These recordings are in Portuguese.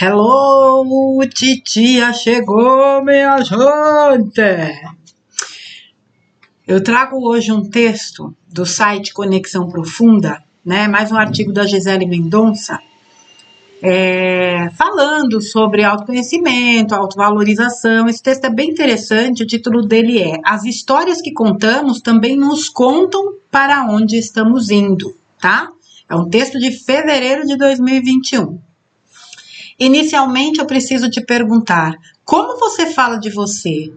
Hello, titia chegou, minha gente! Eu trago hoje um texto do site Conexão Profunda, né? Mais um artigo da Gisele Mendonça, falando sobre autoconhecimento, autovalorização. Esse texto é bem interessante, o título dele é As histórias que contamos também nos contam para onde estamos indo, tá? É um texto de fevereiro de 2021. Inicialmente, eu preciso te perguntar, como você fala de você?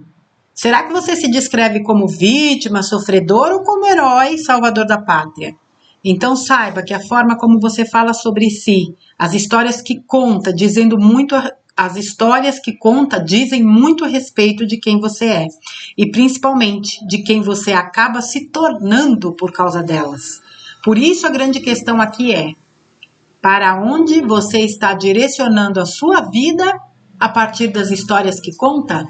Será que você se descreve como vítima, sofredor ou como herói, salvador da pátria? Então saiba que a forma como você fala sobre si, as histórias que conta, dizem muito a respeito de quem você é e principalmente de quem você acaba se tornando por causa delas. Por isso a grande questão aqui é: para onde você está direcionando a sua vida a partir das histórias que conta?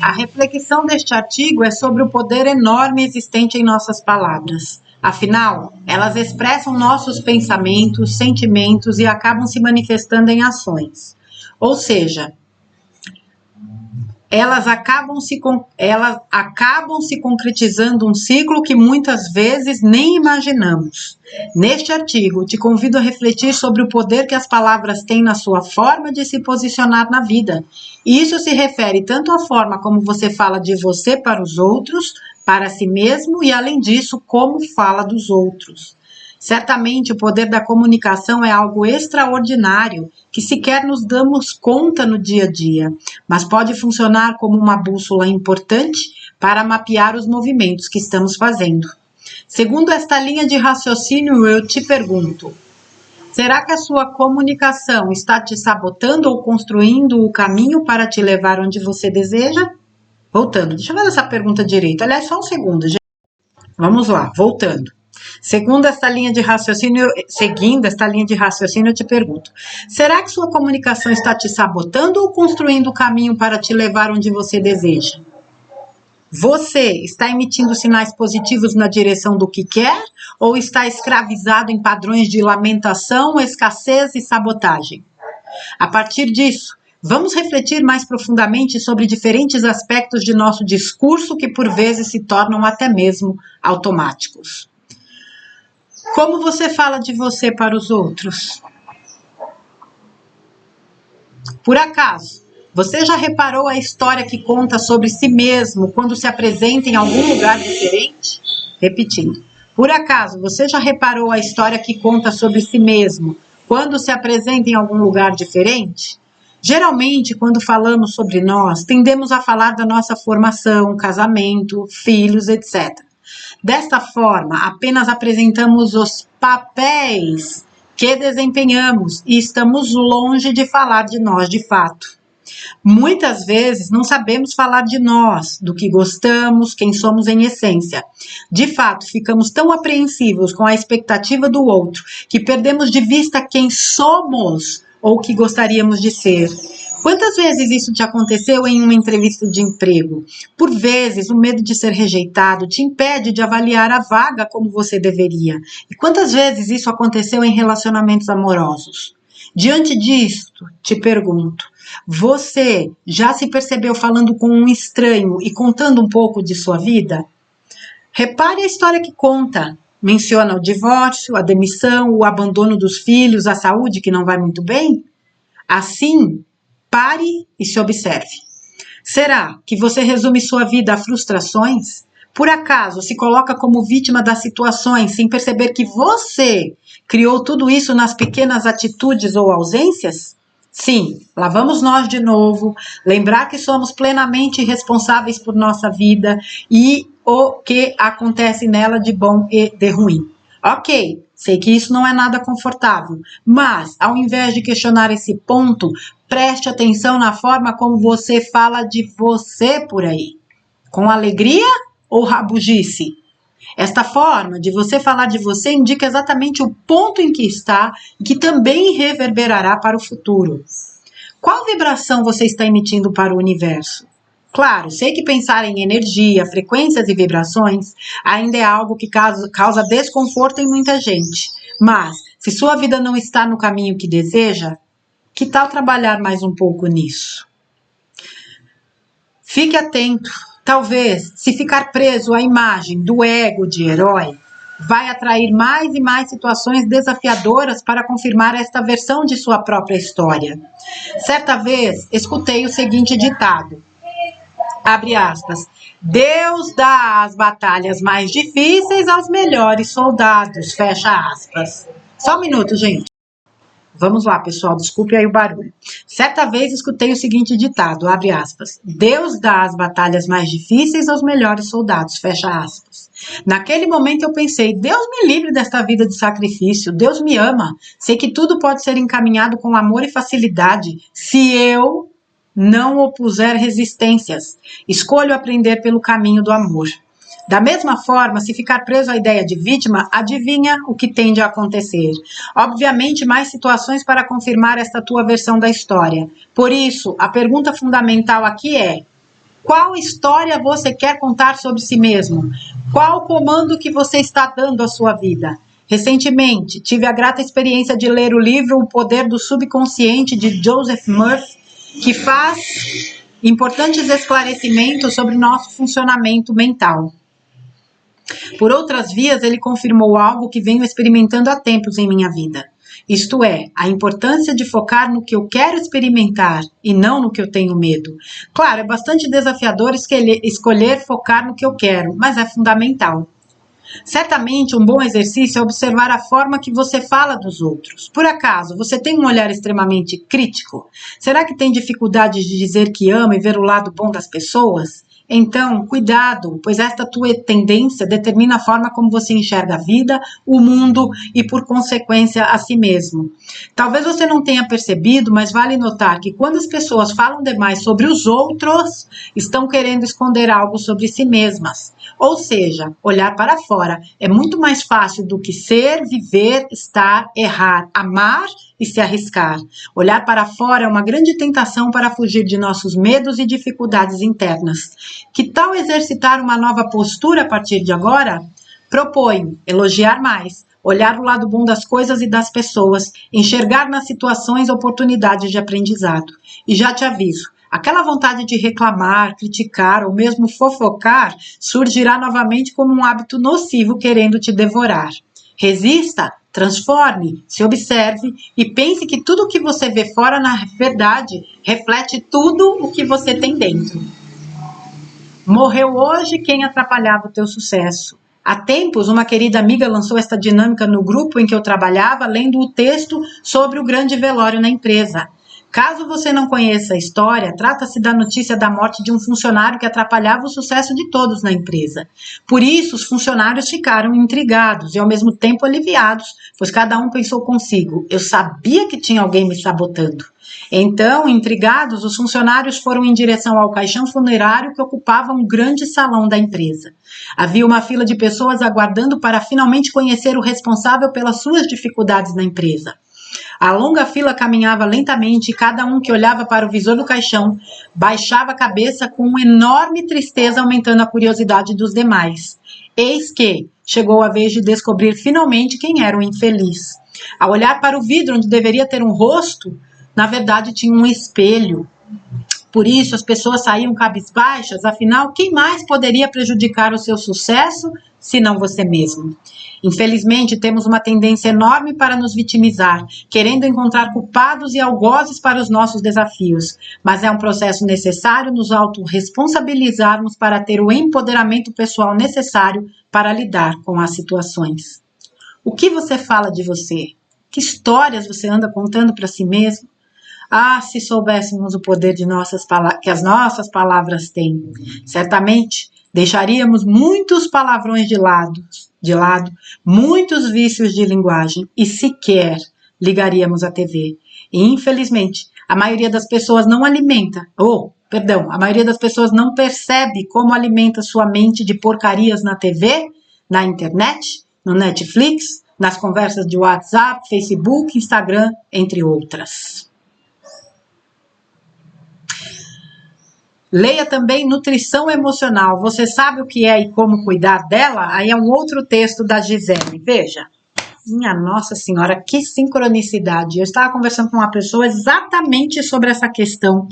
A reflexão deste artigo é sobre o poder enorme existente em nossas palavras. Afinal, elas expressam nossos pensamentos, sentimentos e acabam se manifestando em ações. Ou seja, elas acabam se concretizando um ciclo que muitas vezes nem imaginamos. Neste artigo, te convido a refletir sobre o poder que as palavras têm na sua forma de se posicionar na vida. E isso se refere tanto à forma como você fala de você para os outros, para si mesmo e, além disso, como fala dos outros. Certamente, o poder da comunicação é algo extraordinário que sequer nos damos conta no dia a dia, mas pode funcionar como uma bússola importante para mapear os movimentos que estamos fazendo. Segundo esta linha de raciocínio, eu te pergunto: será que a sua comunicação está te sabotando ou construindo o caminho para te levar onde você deseja? Voltando, deixa eu fazer essa pergunta direito. Aliás, só um segundo, gente. Vamos lá, voltando. Seguindo esta linha de raciocínio, eu te pergunto: será que sua comunicação está te sabotando ou construindo o caminho para te levar onde você deseja? Você está emitindo sinais positivos na direção do que quer ou está escravizado em padrões de lamentação, escassez e sabotagem? A partir disso, vamos refletir mais profundamente sobre diferentes aspectos de nosso discurso que por vezes se tornam até mesmo automáticos. Como você fala de você para os outros? Por acaso, você já reparou a história que conta sobre si mesmo quando se apresenta em algum lugar diferente? Repetindo. Por acaso, você já reparou a história que conta sobre si mesmo quando se apresenta em algum lugar diferente? Geralmente, quando falamos sobre nós, tendemos a falar da nossa formação, casamento, filhos, etc. Desta forma, apenas apresentamos os papéis que desempenhamos e estamos longe de falar de nós de fato. Muitas vezes não sabemos falar de nós, do que gostamos, quem somos em essência. De fato, ficamos tão apreensivos com a expectativa do outro que perdemos de vista quem somos ou o que gostaríamos de ser. Quantas vezes isso te aconteceu em uma entrevista de emprego? Por vezes, o medo de ser rejeitado te impede de avaliar a vaga como você deveria. E quantas vezes isso aconteceu em relacionamentos amorosos? Diante disto, te pergunto: você já se percebeu falando com um estranho e contando um pouco de sua vida? Repare a história que conta. Menciona o divórcio, a demissão, o abandono dos filhos, a saúde que não vai muito bem? Assim, pare e se observe. Será que você resume sua vida a frustrações? Por acaso se coloca como vítima das situações sem perceber que você criou tudo isso nas pequenas atitudes ou ausências? Sim, lá vamos nós de novo, lembrar que somos plenamente responsáveis por nossa vida e o que acontece nela de bom e de ruim. Ok, sei que isso não é nada confortável, mas ao invés de questionar esse ponto, preste atenção na forma como você fala de você por aí. Com alegria ou rabugice? Esta forma de você falar de você indica exatamente o ponto em que está e que também reverberará para o futuro. Qual vibração você está emitindo para o universo? Claro, sei que pensar em energia, frequências e vibrações ainda é algo que causa desconforto em muita gente, Mas, se sua vida não está no caminho que deseja, que tal trabalhar mais um pouco nisso? Fique atento. Talvez, se ficar preso à imagem do ego de herói, vai atrair mais e mais situações desafiadoras para confirmar esta versão de sua própria história. Certa vez, escutei o seguinte ditado, abre aspas, Deus dá as batalhas mais difíceis aos melhores soldados, fecha aspas. Só um minuto, gente. Vamos lá, pessoal, desculpe aí o barulho. Certa vez escutei o seguinte ditado, abre aspas, Deus dá as batalhas mais difíceis aos melhores soldados, fecha aspas. Naquele momento eu pensei, Deus me livre desta vida de sacrifício, Deus me ama, sei que tudo pode ser encaminhado com amor e facilidade, se eu não opuser resistências. Escolho aprender pelo caminho do amor. Da mesma forma, se ficar preso à ideia de vítima, adivinha o que tende a acontecer. Obviamente, mais situações para confirmar esta tua versão da história. Por isso, a pergunta fundamental aqui é: qual história você quer contar sobre si mesmo? Qual comando que você está dando à sua vida? Recentemente, tive a grata experiência de ler o livro O Poder do Subconsciente, de Joseph Murphy, que faz importantes esclarecimentos sobre nosso funcionamento mental. Por outras vias, ele confirmou algo que venho experimentando há tempos em minha vida. Isto é, a importância de focar no que eu quero experimentar e não no que eu tenho medo. Claro, é bastante desafiador escolher focar no que eu quero, mas é fundamental. Certamente, um bom exercício é observar a forma que você fala dos outros. Por acaso, você tem um olhar extremamente crítico? Será que tem dificuldade de dizer que ama e ver o lado bom das pessoas? Então, cuidado, pois esta tua tendência determina a forma como você enxerga a vida, o mundo e, por consequência, a si mesmo. Talvez você não tenha percebido, mas vale notar que quando as pessoas falam demais sobre os outros, estão querendo esconder algo sobre si mesmas. Ou seja, olhar para fora é muito mais fácil do que ser, viver, estar, errar, amar e se arriscar. Olhar para fora é uma grande tentação para fugir de nossos medos e dificuldades internas. Que tal exercitar uma nova postura a partir de agora? Proponho elogiar mais, olhar o lado bom das coisas e das pessoas, enxergar nas situações oportunidades de aprendizado. E já te aviso, aquela vontade de reclamar, criticar ou mesmo fofocar surgirá novamente como um hábito nocivo querendo te devorar. Resista, transforme, se observe e pense que tudo o que você vê fora, na verdade, reflete tudo o que você tem dentro. Morreu hoje quem atrapalhava o teu sucesso. Há tempos, uma querida amiga lançou esta dinâmica no grupo em que eu trabalhava, lendo o texto sobre o grande velório na empresa. Caso você não conheça a história, trata-se da notícia da morte de um funcionário que atrapalhava o sucesso de todos na empresa. Por isso, os funcionários ficaram intrigados e ao mesmo tempo aliviados, pois cada um pensou consigo, eu sabia que tinha alguém me sabotando. Então, intrigados, os funcionários foram em direção ao caixão funerário que ocupava um grande salão da empresa. Havia uma fila de pessoas aguardando para finalmente conhecer o responsável pelas suas dificuldades na empresa. A longa fila caminhava lentamente e cada um que olhava para o visor do caixão baixava a cabeça com uma enorme tristeza, aumentando a curiosidade dos demais. Eis que chegou a vez de descobrir finalmente quem era o infeliz. Ao olhar para o vidro onde deveria ter um rosto, na verdade tinha um espelho. Por isso as pessoas saíam cabisbaixas, afinal, quem mais poderia prejudicar o seu sucesso se não você mesmo? Infelizmente, temos uma tendência enorme para nos vitimizar, querendo encontrar culpados e algozes para os nossos desafios. Mas é um processo necessário nos autorresponsabilizarmos para ter o empoderamento pessoal necessário para lidar com as situações. O que você fala de você? Que histórias você anda contando para si mesmo? Ah, se soubéssemos o poder que as nossas palavras têm. Certamente deixaríamos muitos palavrões de lado, muitos vícios de linguagem e sequer ligaríamos a TV. E, infelizmente, a maioria das pessoas não a maioria das pessoas não percebe como alimenta sua mente de porcarias na TV, na internet, no Netflix, nas conversas de WhatsApp, Facebook, Instagram, entre outras. Leia também Nutrição Emocional. Você sabe o que é e como cuidar dela? Aí é um outro texto da Gisele. Veja. Minha Nossa Senhora, que sincronicidade. Eu estava conversando com uma pessoa exatamente sobre essa questão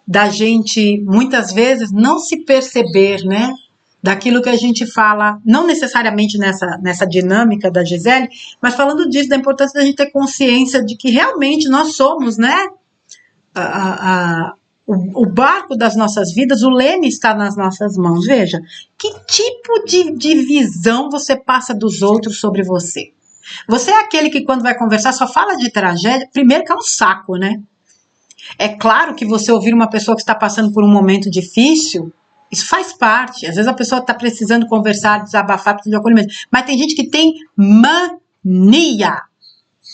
da gente, muitas vezes, não se perceber, né? Daquilo que a gente fala, não necessariamente nessa dinâmica da Gisele, mas falando disso, da importância da gente ter consciência de que realmente nós somos, né? O barco das nossas vidas, o leme está nas nossas mãos. Veja, que tipo de visão você passa dos outros sobre você? Você é aquele que quando vai conversar só fala de tragédia, primeiro que é um saco, né? É claro que você ouvir uma pessoa que está passando por um momento difícil, isso faz parte. Às vezes a pessoa está precisando conversar, desabafar, precisa de acolhimento. Mas tem gente que tem mania,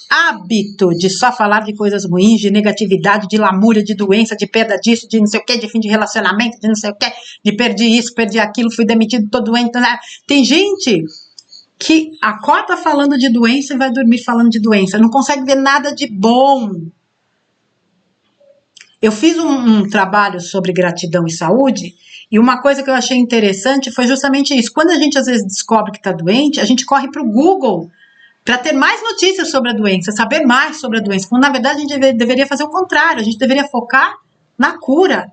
hábito de só falar de coisas ruins, de negatividade, de lamúria, de doença, de perda disso, de não sei o que, de fim de relacionamento, de não sei o que, de perdi isso, perdi aquilo, fui demitido, tô doente. Tem gente que acorda falando de doença e vai dormir falando de doença. Não consegue ver nada de bom. Eu fiz um trabalho sobre gratidão e saúde, e uma coisa que eu achei interessante foi justamente isso. Quando a gente às vezes descobre que está doente, a gente corre para o Google para ter mais notícias sobre a doença, saber mais sobre a doença. Quando na verdade a gente deveria fazer o contrário, a gente deveria focar na cura.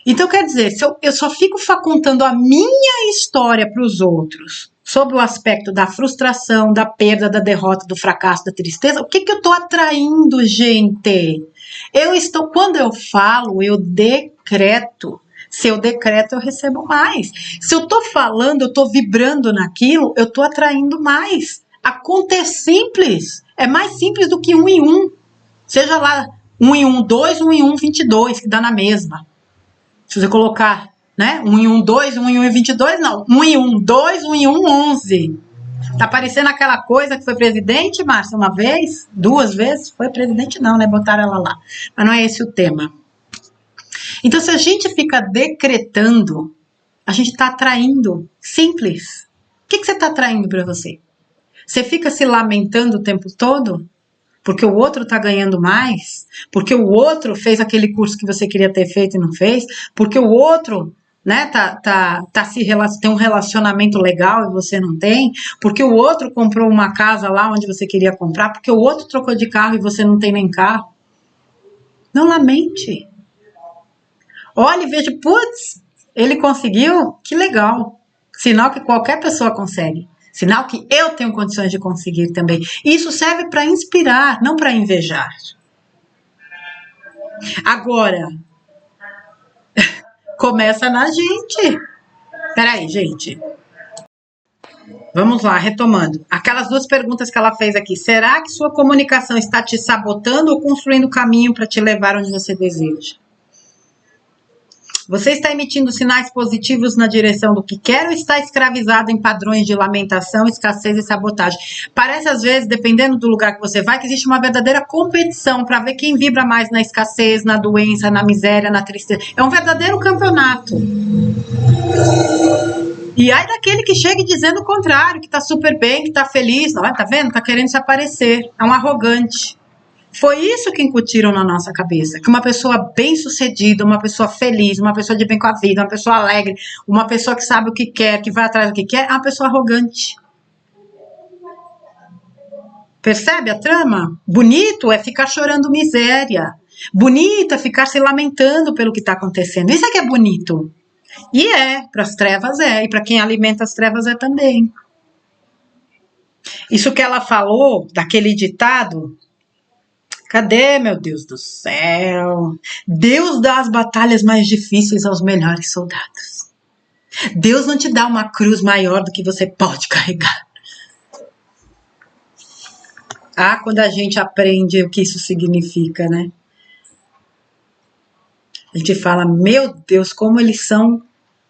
Então quer dizer, se eu só fico contando a minha história para os outros, sobre o aspecto da frustração, da perda, da derrota, do fracasso, da tristeza, o que eu estou atraindo, gente? Quando eu falo, eu decreto. Se eu decreto, eu recebo mais. Se eu tô falando, eu tô vibrando naquilo, eu tô atraindo mais. A conta é simples. É mais simples do que 1 em 1. Seja lá 1 em 1, 2, 1 em 1, 22, que dá na mesma. Se você colocar, né? 1 em 1, 2, 1 em 1, 22, não. 1 em 1, 2, 1 em 1, 11. Tá parecendo aquela coisa que foi presidente, Márcia, uma vez, 2 vezes? Foi presidente não, né? Botaram ela lá. Mas não é esse o tema. Então, se a gente fica decretando, a gente está atraindo. Simples. O que você está atraindo para você? Você fica se lamentando o tempo todo? Porque o outro está ganhando mais? Porque o outro fez aquele curso que você queria ter feito e não fez? Porque o outro, né, tem um relacionamento legal e você não tem? Porque o outro comprou uma casa lá onde você queria comprar? Porque o outro trocou de carro e você não tem nem carro? Não lamente. Olha e veja, putz, ele conseguiu, que legal. Sinal que qualquer pessoa consegue. Sinal que eu tenho condições de conseguir também. Isso serve para inspirar, não para invejar. Agora, começa na gente. Peraí, gente. Vamos lá, retomando. Aquelas 2 perguntas que ela fez aqui. Será que sua comunicação está te sabotando ou construindo o caminho para te levar onde você deseja? Você está emitindo sinais positivos na direção do que quer ou está escravizado em padrões de lamentação, escassez e sabotagem? Parece, às vezes, dependendo do lugar que você vai, que existe uma verdadeira competição para ver quem vibra mais na escassez, na doença, na miséria, na tristeza. É um verdadeiro campeonato. E aí daquele que chega dizendo o contrário, que está super bem, que está feliz. Não, tá vendo? Está querendo se aparecer. É um arrogante. Foi isso que incutiram na nossa cabeça, que uma pessoa bem-sucedida, uma pessoa feliz, uma pessoa de bem com a vida, uma pessoa alegre, uma pessoa que sabe o que quer, que vai atrás do que quer, é uma pessoa arrogante. Percebe a trama? Bonito é ficar chorando miséria. Bonito é ficar se lamentando pelo que está acontecendo. Isso é que é bonito. E para as trevas e para quem alimenta as trevas é também. Isso que ela falou, daquele ditado... Cadê, meu Deus do céu? Deus dá as batalhas mais difíceis aos melhores soldados. Deus não te dá uma cruz maior do que você pode carregar. Quando a gente aprende o que isso significa, né? A gente fala, meu Deus, como eles são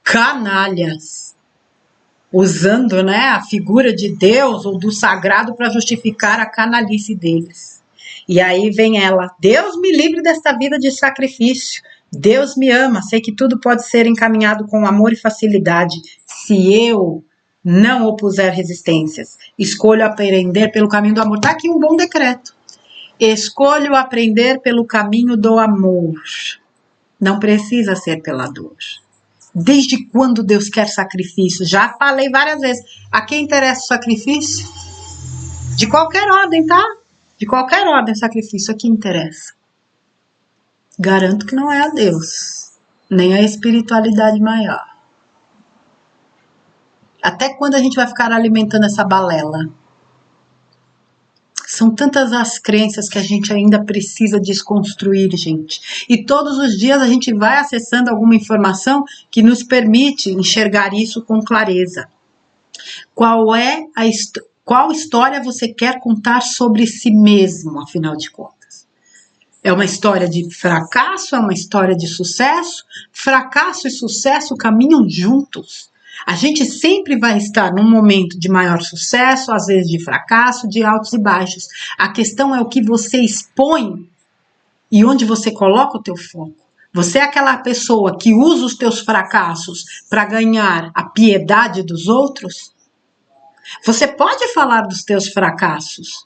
canalhas. Usando, né, a figura de Deus ou do sagrado para justificar a canalice deles. E aí vem ela, Deus me livre desta vida de sacrifício, Deus me ama, sei que tudo pode ser encaminhado com amor e facilidade, se eu não opuser resistências, escolho aprender pelo caminho do amor. Tá aqui um bom decreto, escolho aprender pelo caminho do amor, não precisa ser pela dor, Desde quando Deus quer sacrifício? Já falei várias vezes. A quem interessa o sacrifício? De qualquer ordem, tá? De qualquer ordem o sacrifício a quem interessa. Garanto que não é a Deus, nem a espiritualidade maior. Até quando a gente vai ficar alimentando essa balela? São tantas as crenças que a gente ainda precisa desconstruir, gente. E todos os dias a gente vai acessando alguma informação que nos permite enxergar isso com clareza. Qual história você quer contar sobre si mesmo, afinal de contas? É uma história de fracasso? É uma história de sucesso? Fracasso e sucesso caminham juntos. A gente sempre vai estar num momento de maior sucesso, às vezes de fracasso, de altos e baixos. A questão é o que você expõe e onde você coloca o teu foco. Você é aquela pessoa que usa os teus fracassos para ganhar a piedade dos outros? Você pode falar dos teus fracassos,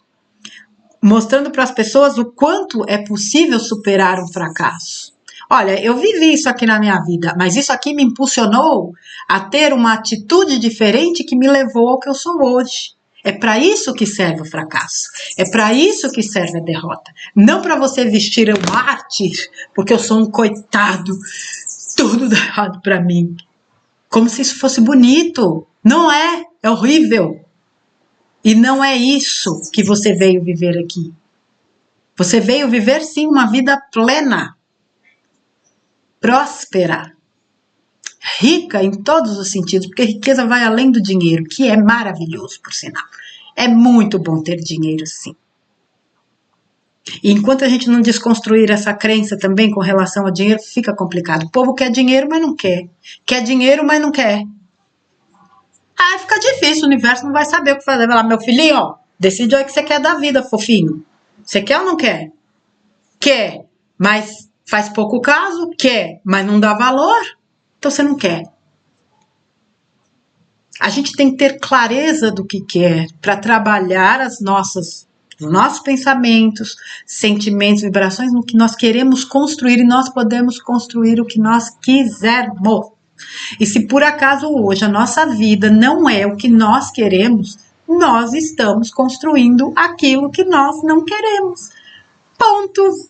mostrando para as pessoas o quanto é possível superar um fracasso. Olha, eu vivi isso aqui na minha vida, mas isso aqui me impulsionou a ter uma atitude diferente que me levou ao que eu sou hoje. É para isso que serve o fracasso. É para isso que serve a derrota. Não para você vestir um mártir, porque eu sou um coitado, tudo dá errado para mim. Como se isso fosse bonito. Não é, é horrível. E não é isso que você veio viver aqui. Você veio viver, sim, uma vida plena, próspera, rica em todos os sentidos, porque riqueza vai além do dinheiro, que é maravilhoso, por sinal. É muito bom ter dinheiro, sim. E enquanto a gente não desconstruir essa crença também com relação ao dinheiro, fica complicado. O povo quer dinheiro, mas não quer. Quer dinheiro, mas não quer. Aí fica difícil, o universo não vai saber o que fazer. Vai lá, meu filhinho, ó, decide o que você quer da vida, fofinho. Você quer ou não quer? Quer, mas faz pouco caso? Quer, mas não dá valor? Então você não quer. A gente tem que ter clareza do que quer para trabalhar os nossos pensamentos, sentimentos, vibrações no que nós queremos construir, e nós podemos construir o que nós quisermos. E se por acaso hoje a nossa vida não é o que nós queremos, nós estamos construindo aquilo que nós não queremos. Ponto.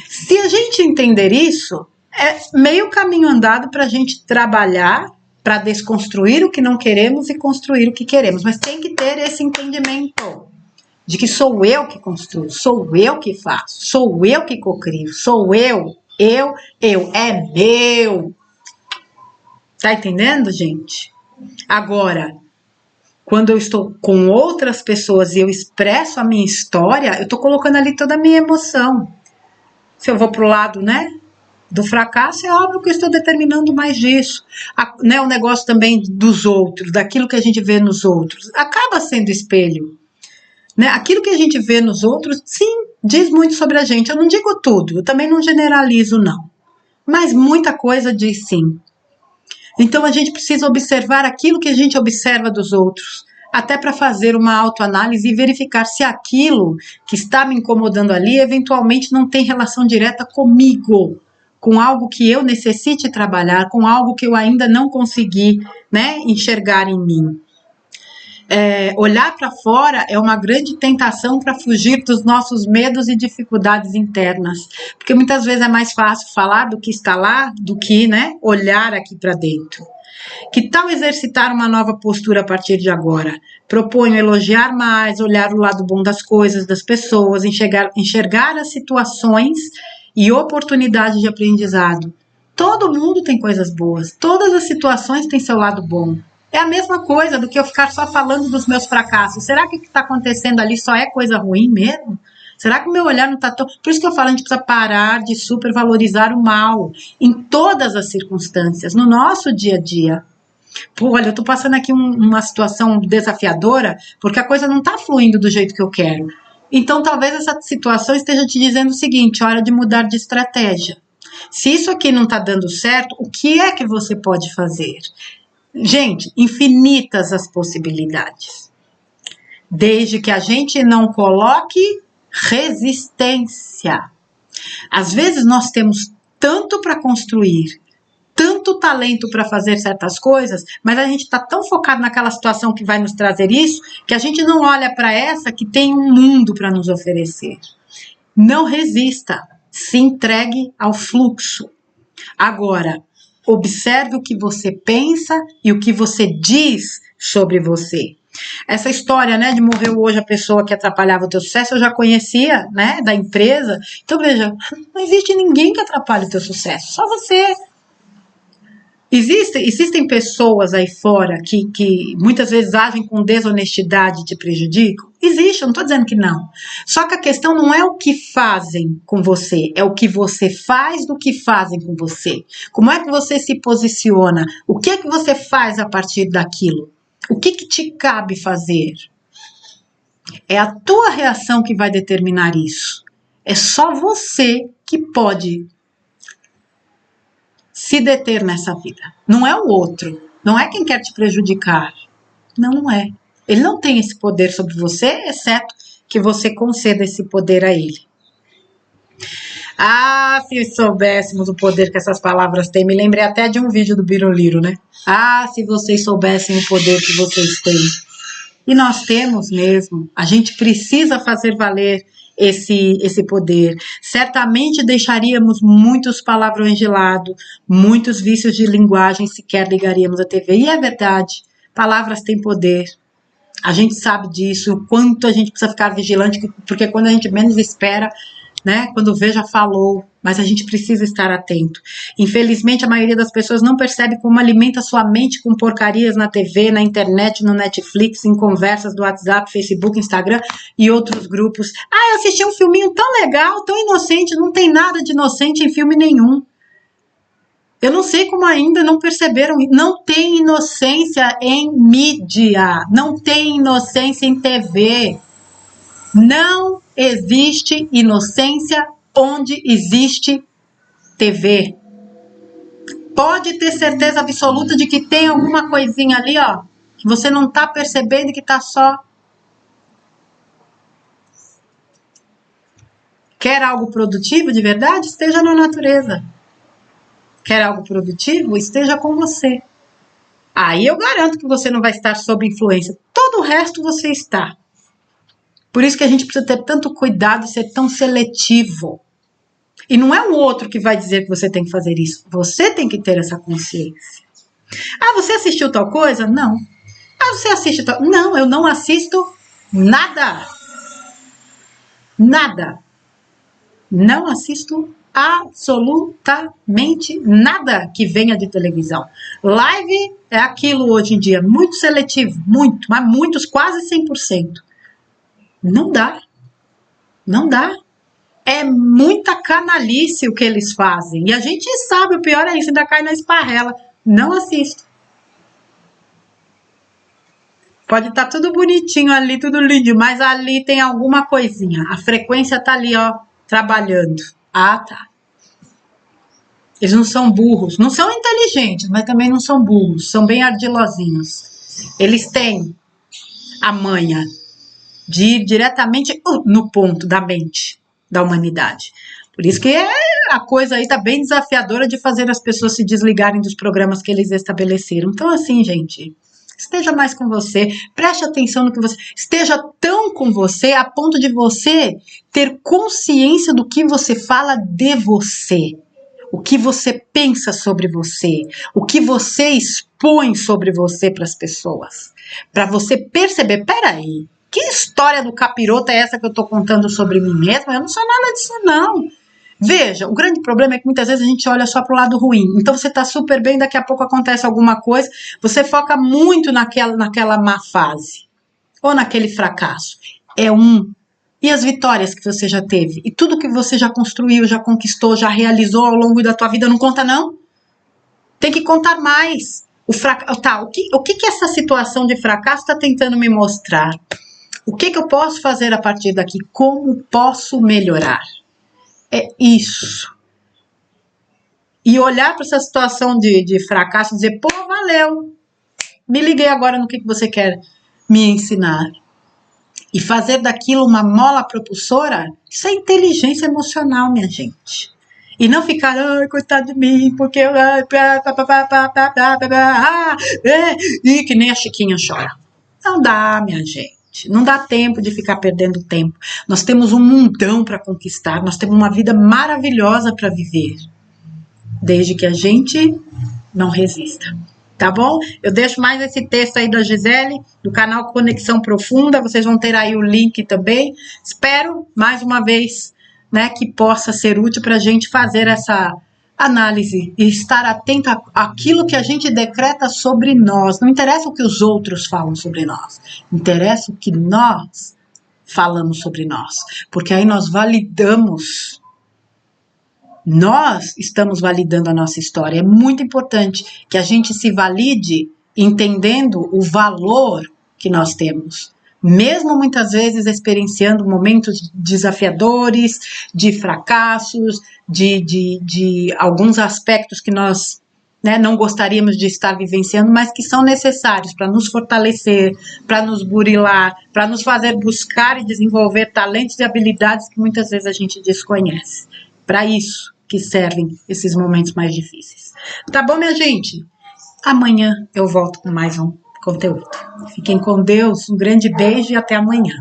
Se a gente entender isso, é meio caminho andado para a gente trabalhar, para desconstruir o que não queremos e construir o que queremos. Mas tem que ter esse entendimento de que sou eu que construo, sou eu que faço, sou eu que cocrio, sou eu, é meu. Tá entendendo, gente? Agora, quando eu estou com outras pessoas e eu expresso a minha história, eu estou colocando ali toda a minha emoção. Se eu vou pro lado, né, do fracasso, é óbvio que eu estou determinando mais disso. O negócio também dos outros, daquilo que a gente vê nos outros, acaba sendo espelho. Né? Aquilo que a gente vê nos outros, sim, diz muito sobre a gente. Eu não digo tudo, eu também não generalizo, não. Mas muita coisa diz sim. Então a gente precisa observar aquilo que a gente observa dos outros, até para fazer uma autoanálise e verificar se aquilo que está me incomodando ali, eventualmente não tem relação direta comigo, com algo que eu necessite trabalhar, com algo que eu ainda não consegui, né, enxergar em mim. Olhar para fora é uma grande tentação para fugir dos nossos medos e dificuldades internas, porque muitas vezes é mais fácil falar do que está lá do que, né, olhar aqui para dentro. Que tal exercitar uma nova postura a partir de agora? Proponho elogiar mais, olhar o lado bom das coisas, das pessoas, enxergar as situações e oportunidades de aprendizado. Todo mundo tem coisas boas, todas as situações têm seu lado bom. É a mesma coisa do que eu ficar só falando dos meus fracassos. Será que o que está acontecendo ali só é coisa ruim mesmo? Será que o meu olhar não está tão... Por isso que eu falo, a gente precisa parar de supervalorizar o mal em todas as circunstâncias, no nosso dia a dia. Pô, olha, eu estou passando aqui uma situação desafiadora porque a coisa não está fluindo do jeito que eu quero. Então, talvez essa situação esteja te dizendo o seguinte, hora de mudar de estratégia. Se isso aqui não está dando certo, o que é que você pode fazer? Gente, infinitas as possibilidades. Desde que a gente não coloque resistência. Às vezes nós temos tanto para construir, tanto talento para fazer certas coisas, mas a gente está tão focado naquela situação que vai nos trazer isso, que a gente não olha para essa que tem um mundo para nos oferecer. Não resista, se entregue ao fluxo. Agora, observe o que você pensa e o que você diz sobre você. Essa história, né, de morreu hoje a pessoa que atrapalhava o teu sucesso, eu já conhecia, né, da empresa. Então, veja, não existe ninguém que atrapalhe o teu sucesso, só você. Existem pessoas aí fora que muitas vezes agem com desonestidade e te prejudicam? Existe, eu não estou dizendo que não. Só que a questão não é o que fazem com você, é o que você faz do que fazem com você. Como é que você se posiciona? O que é que você faz a partir daquilo? O que te cabe fazer? É a tua reação que vai determinar isso. É só você que pode se deter nessa vida. Não é o outro. Não é quem quer te prejudicar. Não é. Ele não tem esse poder sobre você, exceto que você conceda esse poder a ele. Ah, se soubéssemos o poder que essas palavras têm. Me lembrei até de um vídeo do Biruliro, né? Ah, se vocês soubessem o poder que vocês têm. E nós temos mesmo. A gente precisa fazer valer esse poder. Certamente deixaríamos muitos palavrões de lado, muitos vícios de linguagem sequer ligaríamos à TV. E é verdade, palavras têm poder. A gente sabe disso, o quanto a gente precisa ficar vigilante, porque quando a gente menos espera, né, quando vê já falou, mas a gente precisa estar atento. Infelizmente, a maioria das pessoas não percebe como alimenta sua mente com porcarias na TV, na internet, no Netflix, em conversas do WhatsApp, Facebook, Instagram e outros grupos. Ah, eu assisti um filminho tão legal, tão inocente, não tem nada de inocente em filme nenhum. Eu não sei como ainda não perceberam, não tem inocência em mídia, não tem inocência em TV. Não existe inocência onde existe TV. Pode ter certeza absoluta de que tem alguma coisinha ali, ó, que você não tá percebendo, que tá só. Quer algo produtivo de verdade? Esteja na natureza. Quer algo produtivo? Esteja com você. Aí eu garanto que você não vai estar sob influência. Todo o resto você está. Por isso que a gente precisa ter tanto cuidado e ser tão seletivo. E não é o outro que vai dizer que você tem que fazer isso. Você tem que ter essa consciência. Ah, você assistiu tal coisa? Não. Ah, você assiste tal... Não, eu não assisto nada. Nada. Não assisto absolutamente nada que venha de televisão. Live é aquilo hoje em dia, muito seletivo, muito, mas muitos, quase 100%. Não dá. Não dá. É muita canalice o que eles fazem. E a gente sabe, o pior é isso, ainda cai na esparrela. Não assisto. Pode estar tudo bonitinho ali, tudo lindo, mas ali tem alguma coisinha. A frequência tá ali, ó, trabalhando. Ah, tá. Eles não são burros, não são inteligentes, mas também não são burros, são bem ardilosinhos. Eles têm a manha de ir diretamente no ponto da mente da humanidade. Por isso que a coisa aí tá bem desafiadora de fazer as pessoas se desligarem dos programas que eles estabeleceram. Então, assim, gente, esteja mais com você, preste atenção no que você... Esteja tão com você a ponto de você ter consciência do que você fala de você. O que você pensa sobre você, o que você expõe sobre você para as pessoas. Para você perceber, peraí, que história do capiroto é essa que eu estou contando sobre mim mesma? Eu não sou nada disso, não. Veja, o grande problema é que muitas vezes a gente olha só para o lado ruim. Então você está super bem, daqui a pouco acontece alguma coisa, você foca muito naquela má fase, ou naquele fracasso. E as vitórias que você já teve? E tudo que você já construiu, já conquistou, já realizou ao longo da tua vida, não conta não? Tem que contar mais. O que essa situação de fracasso está tentando me mostrar? O que eu posso fazer a partir daqui? Como posso melhorar? É isso. E olhar para essa situação de fracasso e dizer, pô, valeu. Me liguei agora no que você quer me ensinar. E fazer daquilo uma mola propulsora, isso é inteligência emocional, minha gente. E não ficar, ai, coitado de mim, porque eu... E que nem a Chiquinha chora. Não dá, minha gente. Não dá tempo de ficar perdendo tempo. Nós temos um mundão para conquistar, nós temos uma vida maravilhosa para viver. Desde que a gente não resista. Tá bom? Eu deixo mais esse texto aí da Gisele, do canal Conexão Profunda. Vocês vão ter aí o link também. Espero, mais uma vez, né, que possa ser útil para a gente fazer essa análise e estar atento àquilo que a gente decreta sobre nós. Não interessa o que os outros falam sobre nós, interessa o que nós falamos sobre nós, porque aí nós validamos, nós estamos validando a nossa história. É muito importante que a gente se valide entendendo o valor que nós temos, mesmo muitas vezes experienciando momentos desafiadores, de fracassos, de alguns aspectos que nós, né, não gostaríamos de estar vivenciando, mas que são necessários para nos fortalecer, para nos burilar, para nos fazer buscar e desenvolver talentos e habilidades que muitas vezes a gente desconhece. Para isso que servem esses momentos mais difíceis. Tá bom, minha gente? Amanhã eu volto com mais um conteúdo. Fiquem com Deus, um grande beijo e até amanhã.